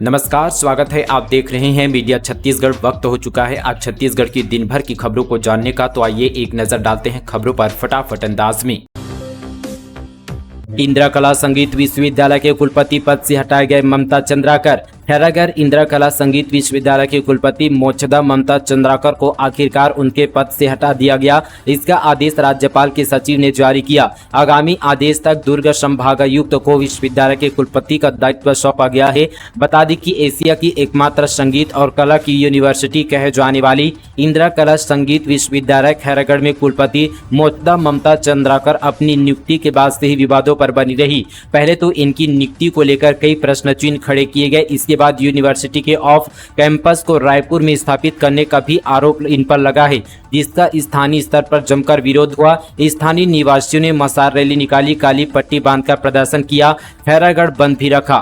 नमस्कार, स्वागत है। आप देख रहे हैं मीडिया छत्तीसगढ़। वक्त हो चुका है आज छत्तीसगढ़ की दिन भर की खबरों को जानने का, तो आइए एक नजर डालते हैं खबरों पर फटाफट अंदाज में। इंदिरा कला संगीत विश्वविद्यालय के कुलपति पद से हटाए गए ममता चंद्राकर। खैरागढ़ इंदिरा कला संगीत विश्वविद्यालय के कुलपति मोक्षदा ममता चंद्राकर को आखिरकार उनके पद से हटा दिया गया। इसका आदेश राज्यपाल के सचिव ने जारी किया। आगामी आदेश तक दुर्ग संभागायुक्त को विश्वविद्यालय के कुलपति का दायित्व सौंपा गया है। बता दें कि एशिया की एकमात्र संगीत और कला की यूनिवर्सिटी कहे जाने वाली इंदिरा कला संगीत विश्वविद्यालय खैरागढ़ में कुलपति मोक्षदा ममता चंद्राकर अपनी नियुक्ति के बाद से ही विवादों पर बनी रही। पहले तो इनकी नियुक्ति को लेकर कई प्रश्न चिन्ह खड़े किए गए। इसके बाद यूनिवर्सिटी के ऑफ कैंपस को रायपुर में स्थापित करने का भी आरोप इन पर लगा है, जिसका स्थानीय स्तर पर जमकर विरोध हुआ। स्थानीय निवासियों ने मसाल रैली निकाली, काली पट्टी बांधकर प्रदर्शन किया, खैरागढ़ बंद भी रखा।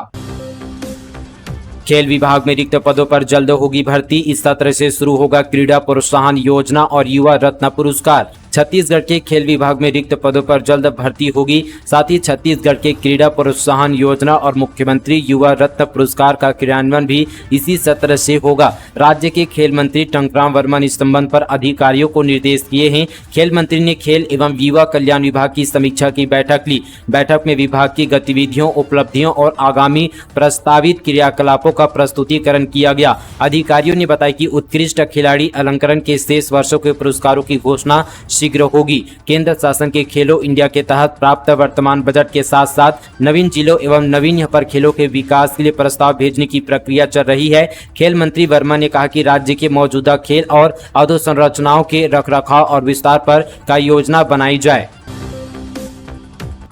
खेल विभाग में रिक्त पदों पर जल्द होगी भर्ती। इस सत्र से शुरू होगा क्रीड़ा प्रोत्साहन योजना और युवा रत्न पुरस्कार। छत्तीसगढ़ के खेल विभाग में रिक्त पदों पर जल्द भर्ती होगी। साथ ही छत्तीसगढ़ के क्रीड़ा प्रोत्साहन योजना और मुख्यमंत्री युवा रत्न पुरस्कार का क्रियान्वयन भी इसी सत्र से होगा। राज्य के खेल मंत्री टंकराम वर्मा ने इस संबंध पर अधिकारियों को निर्देश दिए हैं। खेल मंत्री ने खेल एवं युवा कल्याण विभाग की समीक्षा की बैठक ली। बैठक में विभाग की गतिविधियों, उपलब्धियों और आगामी प्रस्तावित क्रियाकलापों का प्रस्तुतिकरण किया गया। अधिकारियों ने बताया कि उत्कृष्ट खिलाड़ी अलंकरण के शेष वर्षों के पुरस्कारों की घोषणा शीघ्र होगी। केंद्र शासन के खेलो इंडिया के तहत प्राप्त वर्तमान बजट के साथ साथ नवीन जिलों एवं नवीन पर खेलों के विकास के लिए प्रस्ताव भेजने की प्रक्रिया चल रही है। खेल मंत्री वर्मा ने कहा कि राज्य के मौजूदा खेल और अधोसंरचनाओं के रखरखाव और विस्तार पर का योजना बनाई जाए।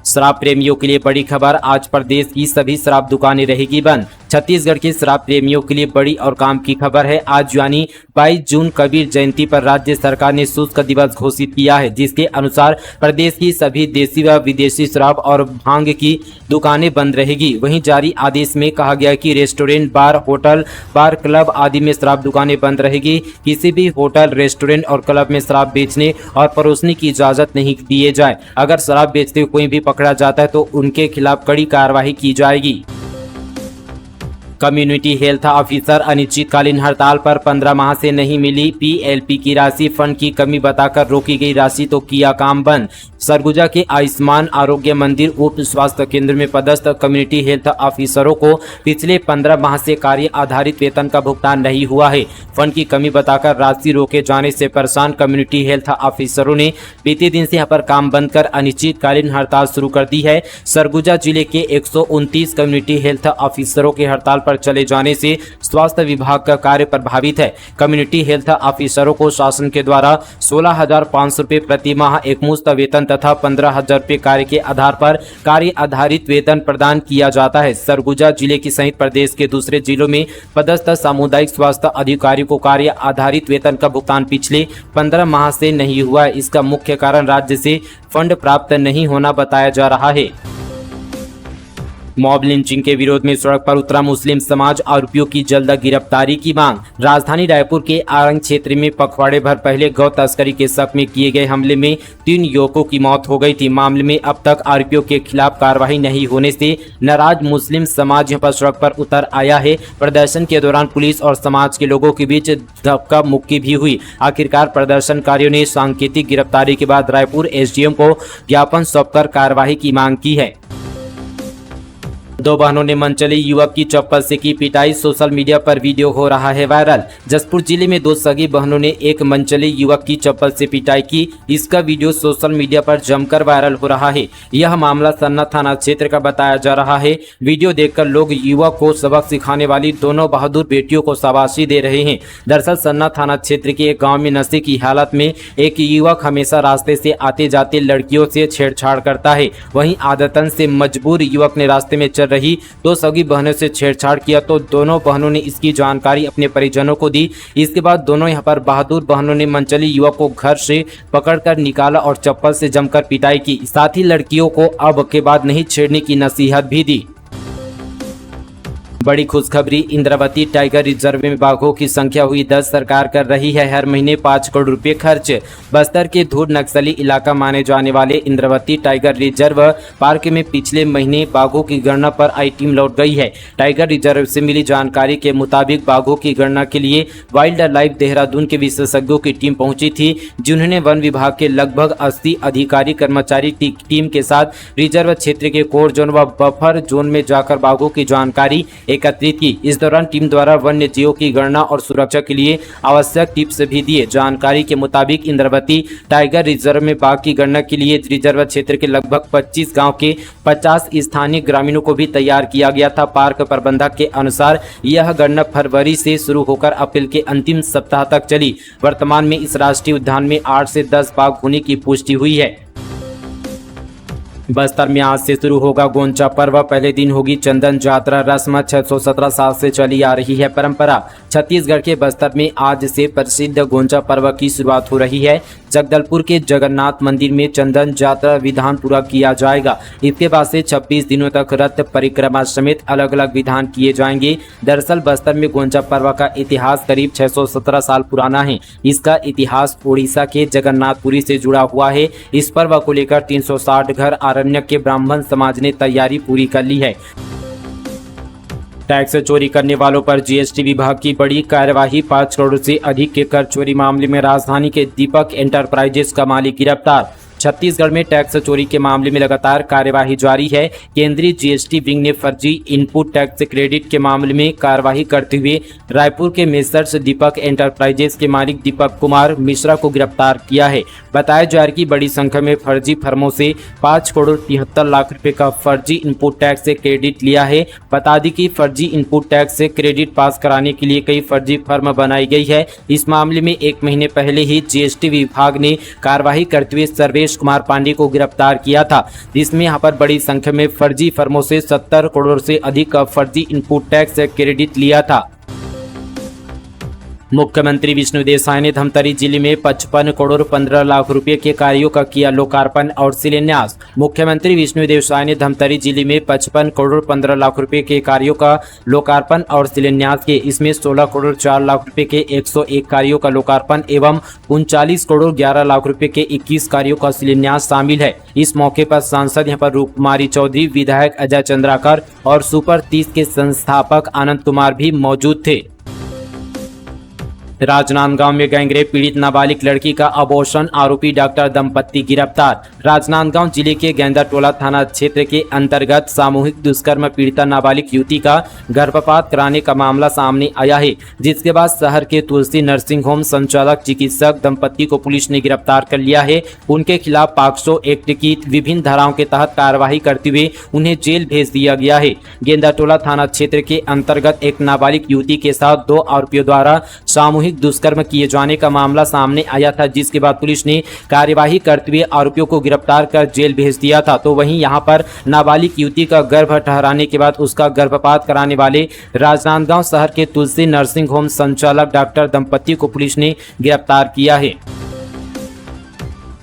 शराब प्रेमियों के लिए बड़ी खबर। आज प्रदेश की सभी शराब दुकानें रहेगी बंद। छत्तीसगढ़ के शराब प्रेमियों के लिए बड़ी और काम की खबर है। आज यानी 22 जून कबीर जयंती पर राज्य सरकार ने शुष्क दिवस घोषित किया है, जिसके अनुसार प्रदेश की सभी देसी व विदेशी शराब और भांग की दुकानें बंद रहेगी। वहीं जारी आदेश में कहा गया है कि रेस्टोरेंट, बार, होटल, बार, क्लब आदि में शराब दुकानें बंद रहेगी। किसी भी होटल, रेस्टोरेंट और क्लब में शराब बेचने और परोसने की इजाजत नहीं दिए जाए। अगर शराब बेचते हुए कोई भी पकड़ा जाता है तो उनके खिलाफ कड़ी कार्रवाई की जाएगी। कम्युनिटी हेल्थ ऑफिसर अनिश्चितकालीन हड़ताल पर 15 माह से नहीं मिली पीएलपी की राशि। फंड की कमी बताकर रोकी गई राशि तो किया काम बंद। सरगुजा के आयुष्मान आरोग्य मंदिर उप स्वास्थ्य केंद्र में पदस्थ कम्युनिटी हेल्थ ऑफिसरों को पिछले 15 माह से कार्य आधारित वेतन का भुगतान नहीं हुआ है। फंड की कमी बताकर राशि रोके जाने से परेशान कम्युनिटी हेल्थ ऑफिसरों ने बीते दिन से यहाँ पर काम बंद कर अनिश्चितकालीन हड़ताल शुरू कर दी है। सरगुजा जिले के 129 कम्युनिटी हेल्थ ऑफिसरों के हड़ताल पर चले जाने से स्वास्थ्य विभाग का कार्य प्रभावित है। कम्युनिटी हेल्थ ऑफिसरों को शासन के द्वारा 16,500 रुपये प्रति माह एकमुश्त वेतन तथा 15,000 रुपये कार्य के आधार पर कार्य आधारित वेतन प्रदान किया जाता है। सरगुजा जिले की सहित प्रदेश के दूसरे जिलों में पदस्थ सामुदायिक स्वास्थ्य अधिकारियों को कार्य आधारित वेतन का भुगतान पिछले 15 माह से नहीं हुआ है। इसका मुख्य कारण राज्य से फंड प्राप्त नहीं होना बताया जा रहा है। मॉब लिंचिंग के विरोध में सड़क पर उतरा मुस्लिम समाज, आरोपियों की जल्द गिरफ्तारी की मांग। राजधानी रायपुर के आरंग क्षेत्र में पखवाड़े भर पहले गौ तस्करी के शक में किए गए हमले में 3 युवकों की मौत हो गई थी। मामले में अब तक आरोपियों के खिलाफ कार्रवाई नहीं होने से नाराज मुस्लिम समाज यहां पर सड़क पर उतर आया है। प्रदर्शन के दौरान पुलिस और समाज के लोगों के बीच धक्का मुक्की भी हुई। आखिरकार प्रदर्शनकारियों ने सांकेतिक गिरफ्तारी के बाद रायपुर एसडीएम को ज्ञापन सौंपकर कार्रवाई की मांग की है। 2 बहनों ने मनचले युवक की चप्पल से की पिटाई। सोशल मीडिया पर वीडियो हो रहा है वायरल। जसपुर जिले में 2 सगी बहनों ने एक मनचले युवक की चप्पल से पिटाई की। इसका वीडियो सोशल मीडिया पर जमकर वायरल हो रहा है। यह मामला सन्ना थाना क्षेत्र का बताया जा रहा है। वीडियो देखकर लोग युवक को सबक सिखाने वाली दोनों बहादुर बेटियों को शाबाशी दे रहे हैं। दरअसल सन्ना थाना क्षेत्र के एक गाँव में नशे की हालत में एक युवक हमेशा रास्ते से आते जाते लड़कियों से छेड़छाड़ करता है। वहीं आदतन से मजबूर युवक ने रास्ते में चल रही 2 सगी बहनों से छेड़छाड़ किया तो दोनों बहनों ने इसकी जानकारी अपने परिजनों को दी। इसके बाद दोनों यहां पर बहादुर बहनों ने मनचली युवक को घर से पकड़कर निकाला और चप्पल से जमकर पिटाई की। साथ ही लड़कियों को अब के बाद नहीं छेड़ने की नसीहत भी दी। बड़ी खुशखबरी, इंद्रावती टाइगर रिजर्व में बाघों की संख्या हुई 10। सरकार कर रही है हर महीने 5 करोड़ रुपए खर्च। बस्तर के धूर नक्सली इलाका माने जाने वाले इंद्रावती टाइगर रिजर्व पार्क में पिछले महीने बाघों की गणना पर आई टीम लौट गई है। टाइगर रिजर्व से मिली जानकारी के मुताबिक बाघों की गणना के लिए वाइल्ड लाइफ देहरादून के विशेषज्ञों की टीम पहुंची थी, जिन्होंने वन विभाग के लगभग 80 अधिकारी कर्मचारी टीम के साथ रिजर्व क्षेत्र के कोर जोन व बफर जोन में जाकर बाघों की जानकारी एकत्रित की। इस दौरान टीम द्वारा वन्य जीवों की गणना और सुरक्षा के लिए आवश्यक टिप्स भी दिए। जानकारी के मुताबिक इंद्रावती टाइगर रिजर्व में बाघ की गणना के लिए रिजर्व क्षेत्र के लगभग 25 गांव के 50 स्थानीय ग्रामीणों को भी तैयार किया गया था। पार्क प्रबंधक के अनुसार यह गणना फरवरी से शुरू होकर अप्रैल के अंतिम सप्ताह तक चली। वर्तमान में इस राष्ट्रीय उद्यान में 8 से 10 बाघ होने की पुष्टि हुई है। बस्तर में आज से शुरू होगा गोंचा पर्व। पहले दिन होगी चंदन यात्रा रस्म। 617 साल से चली आ रही है परंपरा। छत्तीसगढ़ के बस्तर में आज से प्रसिद्ध गोंचा पर्व की शुरुआत हो रही है। जगदलपुर के जगन्नाथ मंदिर में चंदन यात्रा विधान पूरा किया जाएगा। इसके बाद से 26 दिनों तक रथ परिक्रमा समेत अलग अलग विधान किए जाएंगे। दरअसल बस्तर में गोंचा पर्व का इतिहास करीब 617 साल पुराना है। इसका इतिहास उड़ीसा के जगन्नाथपुरी से जुड़ा हुआ है। इस पर्व को लेकर 360 घर अरण्यक के ब्राह्मण समाज ने तैयारी पूरी कर ली है। टैक्स चोरी करने वालों पर जीएसटी विभाग की बड़ी कार्यवाही। 5 करोड़ से अधिक के कर चोरी मामले में राजधानी के दीपक एंटरप्राइजेस का मालिक गिरफ्तार। छत्तीसगढ़ में टैक्स चोरी के मामले में लगातार कार्यवाही जारी है। केंद्रीय जीएसटी विंग ने फर्जी इनपुट टैक्स क्रेडिट के मामले में कार्यवाही करते हुए रायपुर के मेसर्स दीपक एंटरप्राइजेस के मालिक दीपक कुमार मिश्रा को गिरफ्तार किया है। बताया जा रहा है कि बड़ी संख्या में फर्जी फर्मों से 5 करोड़ 73 लाख रुपए का फर्जी इनपुट टैक्स से क्रेडिट लिया है। बता दी कि फर्जी इनपुट टैक्स से क्रेडिट पास कराने के लिए कई फर्जी फर्म बनाई गई है। इस मामले में 1 महीने पहले ही जीएसटी विभाग ने कार्यवाही करते हुए सर्वेश कुमार पांडे को गिरफ्तार किया था, जिसमें यहां पर बड़ी संख्या में फर्जी फर्मों से 70 करोड़ से अधिक का फर्जी इनपुट टैक्स क्रेडिट लिया था। मुख्यमंत्री विष्णुदेव साय ने धमतरी जिले में 55 करोड़ 15 लाख रुपए के कार्यों का किया लोकार्पण और शिलान्यास। मुख्यमंत्री विष्णुदेव साय ने धमतरी जिले में 55 करोड़ 15 लाख रुपए के कार्यों का लोकार्पण और शिलान्यास किए। इसमें 16 करोड़ 4 लाख रुपए के 101 कार्यों का लोकार्पण एवं 39 करोड़ 11 लाख रुपए के 21 कार्यों का शिलान्यास शामिल है। इस मौके पर सांसद यहाँ पर रूपकुमारी चौधरी, विधायक अजय चंद्राकर और सुपर 30 के संस्थापक आनंद कुमार भी मौजूद थे। राजनांदगांव में गैंगरेप पीड़ित नाबालिग लड़की का अबॉर्शन आरोपी डॉक्टर दंपत्ति गिरफ्तार। राजनांदगांव जिले के गेंदाटोला थाना क्षेत्र के अंतर्गत सामूहिक दुष्कर्म पीड़िता नाबालिग युवती का गर्भपात कराने का मामला सामने आया है, जिसके बाद शहर के तुलसी नर्सिंग होम संचालक चिकित्सक दंपत्ति को पुलिस ने गिरफ्तार कर लिया है। उनके खिलाफ पॉक्सो एक्ट की विभिन्न धाराओं के तहत कार्यवाही करते हुए उन्हें जेल भेज दिया गया है। गेंदाटोला थाना क्षेत्र के अंतर्गत एक नाबालिग युवती के साथ 2 आरोपियों द्वारा सामूहिक दुष्कर्म किए जाने का मामला सामने आया था, जिसके बाद पुलिस ने कार्यवाही करते हुए आरोपियों को गिरफ्तार कर जेल भेज दिया था। तो वहीं यहां पर नाबालिग युवती का गर्भ ठहराने के बाद उसका गर्भपात कराने वाले राजनांदगांव शहर के तुलसी नर्सिंग होम संचालक डॉक्टर दंपत्ति को पुलिस ने गिरफ्तार किया है।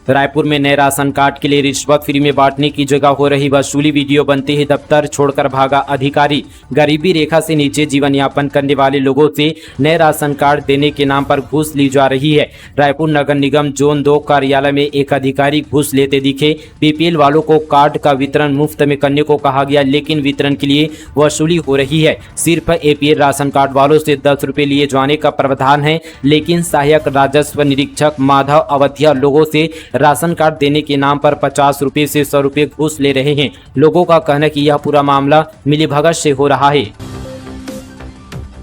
रायपुर में नए राशन कार्ड के लिए रिश्वत फ्री में बांटने की जगह हो रही वसूली। वीडियो बनते ही दफ्तर छोड़कर भागा अधिकारी। गरीबी रेखा से नीचे जीवन यापन करने वाले लोगों से नए राशन कार्ड देने के नाम पर घूस ली जा रही है। रायपुर नगर निगम जोन 2 कार्यालय में एक अधिकारी घूस लेते दिखे। बीपीएल वालों को कार्ड का वितरण मुफ्त में करने को कहा गया, लेकिन वितरण के लिए वसूली हो रही है। सिर्फ एपीएल राशन कार्ड वालों से 10 रुपए लिए जाने का प्रावधान है, लेकिन सहायक राजस्व निरीक्षक माधव अवधिया लोगों से राशन कार्ड देने के नाम पर 50 रुपए से 100 रुपए घूस ले रहे हैं। लोगों का कहना है कि यह पूरा मामला मिलीभगत से हो रहा है।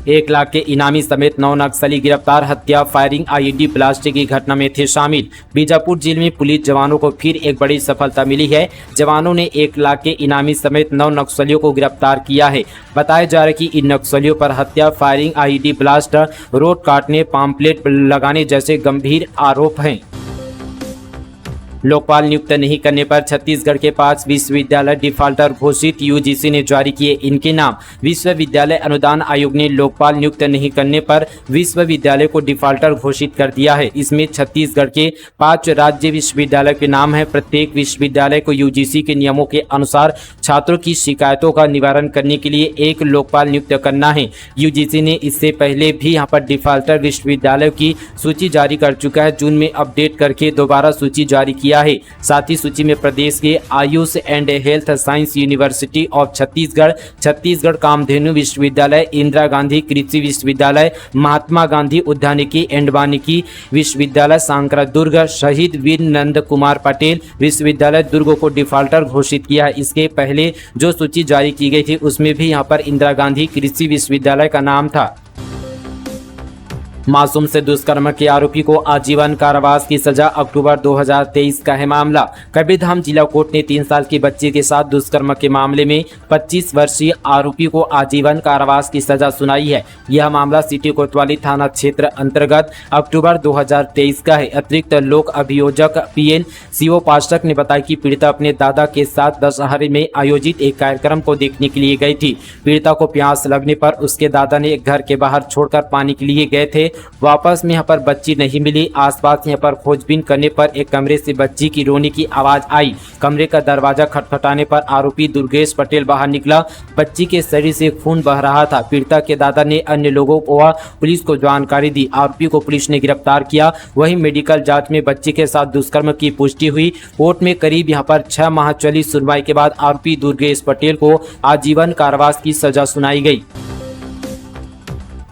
1 लाख के इनामी समेत 9 नक्सली गिरफ्तार। हत्या, फायरिंग, आईईडी ब्लास्ट की घटना में थे शामिल। बीजापुर जिले में पुलिस जवानों को फिर एक बड़ी सफलता मिली है। जवानों ने 1 लाख के इनामी समेत 9 नक्सलियों को गिरफ्तार किया है। बताया जा रहा है कि इन नक्सलियों पर हत्या, फायरिंग, आईईडी ब्लास्ट, रोड काटने, पाम्पलेट लगाने जैसे गंभीर आरोप हैं। लोकपाल नियुक्त नहीं करने पर छत्तीसगढ़ के 5 विश्वविद्यालय डिफाल्टर घोषित। यूजीसी ने जारी किए इनके नाम। विश्वविद्यालय अनुदान आयोग ने लोकपाल नियुक्त नहीं करने पर विश्वविद्यालय को डिफाल्टर घोषित कर दिया है। इसमें छत्तीसगढ़ के 5 राज्य विश्वविद्यालय के नाम है। प्रत्येक विश्वविद्यालय को यूजीसी के नियमों के अनुसार छात्रों की शिकायतों का निवारण करने के लिए एक लोकपाल नियुक्त करना है। यूजीसी ने इससे पहले भी यहां पर डिफाल्टर विश्वविद्यालयों की सूची जारी कर चुका है। जून में अपडेट करके दोबारा सूची जारी किया है। साथ ही सूची में प्रदेश के AYUSH and health science university of Chhattisgarh, Chhattisgarh Kamdhenu विश्वविद्यालय, इंदिरा गांधी कृषि विश्वविद्यालय, महात्मा गांधी उद्यानिकी एंड वानिकी विश्वविद्यालय सांकरा दुर्ग, शहीद वीर नंद कुमार पटेल विश्वविद्यालय दुर्ग को डिफाल्टर घोषित किया है। इसके पहले जो सूची जारी की गई थी उसमें भी यहां पर इंदिरा गांधी कृषि विश्वविद्यालय का नाम था। मासूम से दुष्कर्म के आरोपी को आजीवन कारावास की सजा। अक्टूबर 2023 का है मामला। कबीरधाम जिला कोर्ट ने 3 साल की बच्ची के साथ दुष्कर्म के मामले में 25 वर्षीय आरोपी को आजीवन कारावास की सजा सुनाई है। यह मामला सिटी कोतवाली थाना क्षेत्र अंतर्गत अक्टूबर 2023 का है। अतिरिक्त लोक अभियोजक PN सीओ पाठक ने बताया कि पीड़िता अपने दादा के साथ दशहरे में आयोजित एक कार्यक्रम को देखने के लिए गई थी। पीड़िता को प्यास लगने पर उसके दादा ने घर के बाहर छोड़कर पानी के लिए गए थे। वापस में यहाँ पर बच्ची नहीं मिली। आसपास यहाँ पर खोजबीन करने पर एक कमरे से बच्ची की रोने की आवाज आई। कमरे का दरवाजा खटखटाने पर आरोपी दुर्गेश पटेल बाहर निकला। बच्ची के शरीर से खून बह रहा था। पीड़िता के दादा ने अन्य लोगों व पुलिस को जानकारी दी। आरोपी को पुलिस ने गिरफ्तार किया। वहीं मेडिकल जांच में बच्ची के साथ दुष्कर्म की पुष्टि हुई। कोर्ट में करीब यहाँ पर 6 माह चली सुनवाई के बाद आरोपी दुर्गेश पटेल को आजीवन कारावास की सजा सुनाई गई।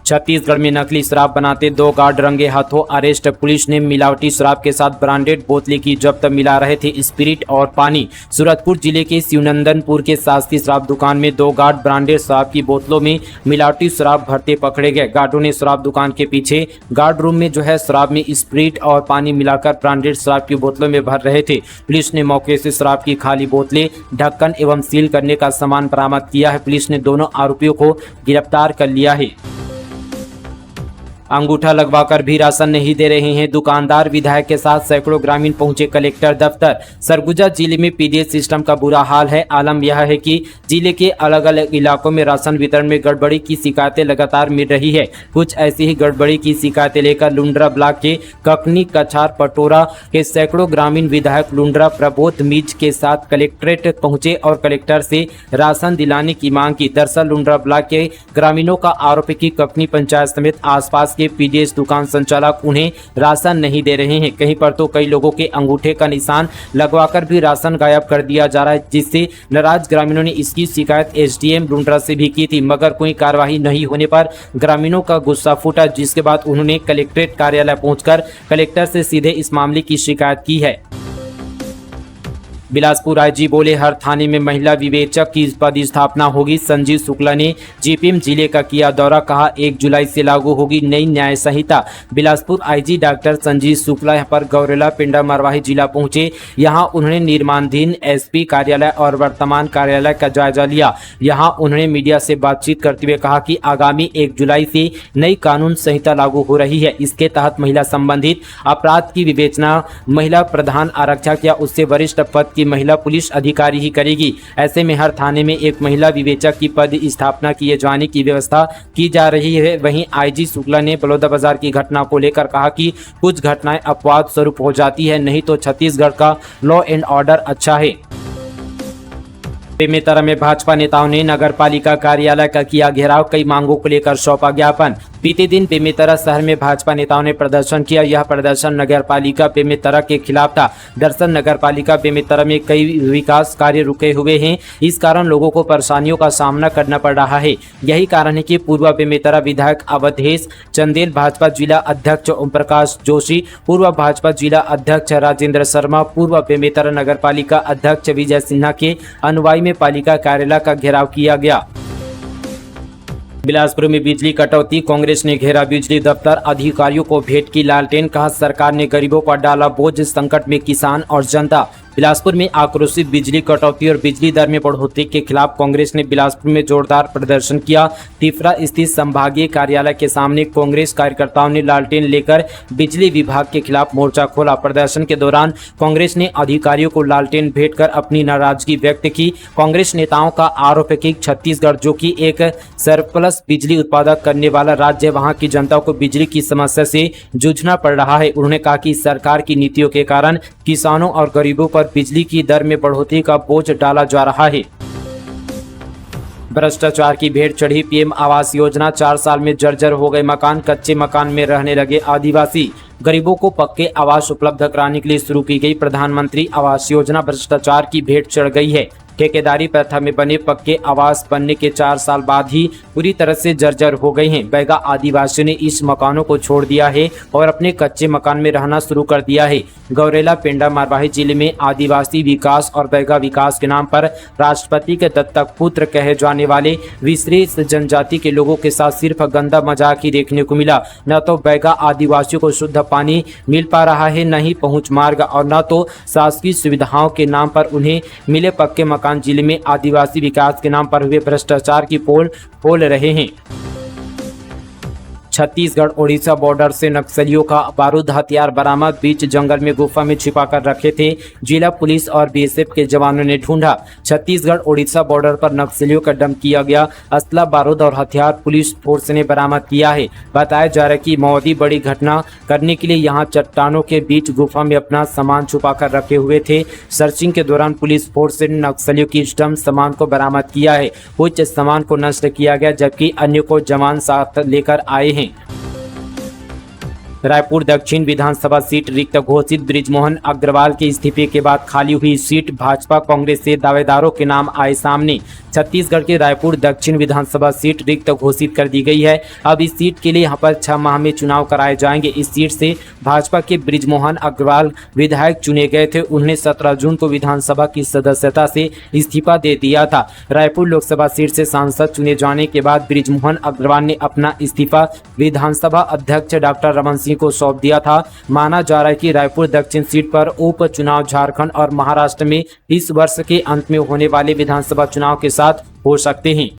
छत्तीसगढ़ में नकली शराब बनाते 2 गार्ड रंगे हाथों अरेस्ट। पुलिस ने मिलावटी शराब के साथ ब्रांडेड बोतलें की जब्त। मिला रहे थे स्पिरिट और पानी। सूरजपुर जिले के शिवनंदनपुर के शासकीय शराब दुकान में 2 गार्ड ब्रांडेड शराब की बोतलों में मिलावटी शराब भरते पकड़े गए। गार्डों ने शराब दुकान के पीछे गार्ड रूम में शराब में स्पिरिट और पानी मिलाकर ब्रांडेड शराब की बोतलों में भर रहे थे। पुलिस ने मौके से शराब की खाली बोतलें, ढक्कन एवं सील करने का सामान बरामद किया है। पुलिस ने दोनों आरोपियों को गिरफ्तार कर लिया है। अंगूठा लगवाकर भी राशन नहीं दे रहे हैं दुकानदार। विधायक के साथ सैकड़ों ग्रामीण पहुंचे कलेक्टर दफ्तर। सरगुजा जिले में पीडीएस सिस्टम का बुरा हाल है। आलम यह है कि जिले के अलग अलग इलाकों में राशन वितरण में गड़बड़ी की शिकायतें लगातार मिल रही है। कुछ ऐसी ही गड़बड़ी की शिकायतें लेकर लुंड्रा ब्लॉक के ककनी, कछार, पटोरा के सैकड़ों ग्रामीण विधायक लुंड्रा प्रबोध मीज के साथ कलेक्ट्रेट पहुंचे और कलेक्टर से राशन दिलाने की मांग की। दरअसल लुंड्रा ब्लॉक के ग्रामीणों का आरोप है कि ककनी पंचायत समेत आसपास के पीडीएस दुकान संचालक उन्हें राशन नहीं दे रहे हैं। कहीं पर तो कई लोगों के अंगूठे का निशान लगवाकर भी राशन गायब कर दिया जा रहा है, जिससे नाराज ग्रामीणों ने इसकी शिकायत एसडीएम लुंड्रा से भी की थी, मगर कोई कार्रवाई नहीं होने पर ग्रामीणों का गुस्सा फूटा, जिसके बाद उन्होंने कलेक्ट्रेट कार्यालय पहुंचकर कलेक्टर से सीधे इस मामले की शिकायत की है। बिलासपुर आईजी बोले हर थाने में महिला विवेचक की पदस्थापना होगी। संजीव शुक्ला ने जीपीएम जिले का किया दौरा, कहा 1 जुलाई से लागू होगी नई न्याय संहिता। बिलासपुर आईजी डॉक्टर संजीव शुक्ला यहाँ पर गौरेला पिंडा मरवाही जिला पहुंचे। यहाँ उन्होंने निर्माणाधीन एसपी कार्यालय और वर्तमान कार्यालय का जायजा लिया। यहाँ उन्होंने मीडिया से बातचीत करते हुए कहा कि आगामी 1 जुलाई से नई कानून संहिता लागू हो रही है। इसके तहत महिला संबंधित अपराध की विवेचना महिला प्रधान आरक्षक या उससे वरिष्ठ पद की महिला पुलिस अधिकारी ही करेगी। ऐसे में हर थाने में एक महिला विवेचक की पद स्थापना किए जाने की व्यवस्था की जा रही है। वहीं आईजी शुक्ला ने बलौदाबाजार की घटना को लेकर कहा कि कुछ घटनाएं अपवाद स्वरूप हो जाती है, नहीं तो छत्तीसगढ़ का लॉ एंड ऑर्डर अच्छा है। बेमेतरा में भाजपा नेताओं ने नगर पालिका कार्यालय का किया घेराव। कई मांगों को लेकर सौंपा ज्ञापन। बीते दिन बेमेतरा शहर में भाजपा नेताओं ने प्रदर्शन किया। यह प्रदर्शन नगर पालिका बेमेतरा के खिलाफ था। दरअसल नगर पालिका बेमेतरा में कई विकास कार्य रुके हुए हैं। इस कारण लोगों को परेशानियों का सामना करना पड़ रहा है। यही कारण है कि पूर्व बेमेतरा विधायक अवधेश चंदेल, भाजपा जिला अध्यक्ष ओम प्रकाश जोशी, पूर्व भाजपा जिला अध्यक्ष राजेंद्र शर्मा, पूर्व बेमेतरा नगर पालिका अध्यक्ष विजय सिन्हा के अनुयायी में पालिका कार्यालय का घेराव किया गया। बिलासपुर में बिजली कटौती, कांग्रेस ने घेरा बिजली दफ्तर। अधिकारियों को भेंट की लालटेन, कहा सरकार ने गरीबों पर डाला बोझ, संकट में किसान और जनता। बिलासपुर में आक्रोशित बिजली कटौती और बिजली दर में बढ़ोतरी के खिलाफ कांग्रेस ने बिलासपुर में जोरदार प्रदर्शन किया। तिफरा स्थित संभागीय कार्यालय के सामने कांग्रेस कार्यकर्ताओं ने लालटेन लेकर बिजली विभाग के खिलाफ मोर्चा खोला। प्रदर्शन के दौरान कांग्रेस ने अधिकारियों को लालटेन भेंटकर अपनी नाराजगी व्यक्त की। कांग्रेस नेताओं का आरोप है कि छत्तीसगढ़, जो कि एक सरप्लस बिजली उत्पादक करने वाला राज्य, वहां की जनता को बिजली की समस्या से जूझना पड़ रहा है। उन्होंने कहा कि सरकार की नीतियों के कारण किसानों और गरीबों पर बिजली की दर में बढ़ोतरी का बोझ डाला जा रहा है। भ्रष्टाचार की भेंट चढ़ी पीएम आवास योजना, 4 साल में जर्जर हो गए मकान, कच्चे मकान में रहने लगे आदिवासी। गरीबों को पक्के आवास उपलब्ध कराने के लिए शुरू की गई प्रधानमंत्री आवास योजना भ्रष्टाचार की भेंट चढ़ गई है। ठेकेदारी प्रथा में बने पक्के आवास बनने के 4 साल बाद ही पूरी तरह से जर्जर हो गए हैं। बैगा आदिवासियों ने इस मकानों को छोड़ दिया है और अपने कच्चे मकान में रहना शुरू कर दिया है। गौरेला पेंडा मरवाही जिले में आदिवासी विकास और बैगा विकास के नाम पर राष्ट्रपति के दत्तक पुत्र कहे जाने वाले विशेष जनजाति के लोगों के साथ सिर्फ गंदा मजाक ही देखने को मिला। न तो बैगा आदिवासियों को शुद्ध पानी मिल पा रहा है, न ही पहुंच मार्ग, और न तो शासकीय सुविधाओं के नाम पर उन्हें मिले पक्के मकान जिले में आदिवासी विकास के नाम पर हुए भ्रष्टाचार की पोल खोल रहे हैं। छत्तीसगढ़ ओडिशा बॉर्डर से नक्सलियों का बारूद हथियार बरामद, बीच जंगल में गुफा में छिपाकर रखे थे। जिला पुलिस और बीएसएफ के जवानों ने ढूंढा। छत्तीसगढ़ ओडिशा बॉर्डर पर नक्सलियों का डंप किया गया असला, बारूद और हथियार पुलिस फोर्स ने बरामद किया है। बताया जा रहा है कि माओवादी बड़ी घटना करने के लिए यहां चट्टानों के बीच गुफा में अपना सामान छुपाकर रखे हुए थे। सर्चिंग के दौरान पुलिस फोर्स ने नक्सलियों की डंप सामान को बरामद किया है। कुछ सामान को नष्ट किया गया, जबकि अन्य को जवान साथ लेकर आए हैं। रायपुर दक्षिण विधानसभा सीट रिक्त घोषित, बृजमोहन अग्रवाल के इस्तीफे के बाद खाली हुई सीट, भाजपा कांग्रेस से दावेदारों के नाम आए सामने। छत्तीसगढ़ के रायपुर दक्षिण विधानसभा सीट रिक्त घोषित कर दी गई है। अब इस सीट के लिए यहां पर 6 माह में चुनाव कराए जाएंगे। इस सीट से भाजपा के बृजमोहन अग्रवाल विधायक चुने गए थे। उन्हें 17 जून को विधानसभा की सदस्यता से इस्तीफा दे दिया था। रायपुर लोकसभा सीट से सांसद चुने जाने के बाद बृजमोहन अग्रवाल ने अपना इस्तीफा विधानसभा अध्यक्ष डॉक्टर रमन सिंह को सौंप दिया था। माना जा रहा है कि रायपुर दक्षिण सीट पर उपचुनाव झारखंड और महाराष्ट्र में इस वर्ष के अंत में होने वाले विधानसभा चुनाव के साथ हो सकते हैं।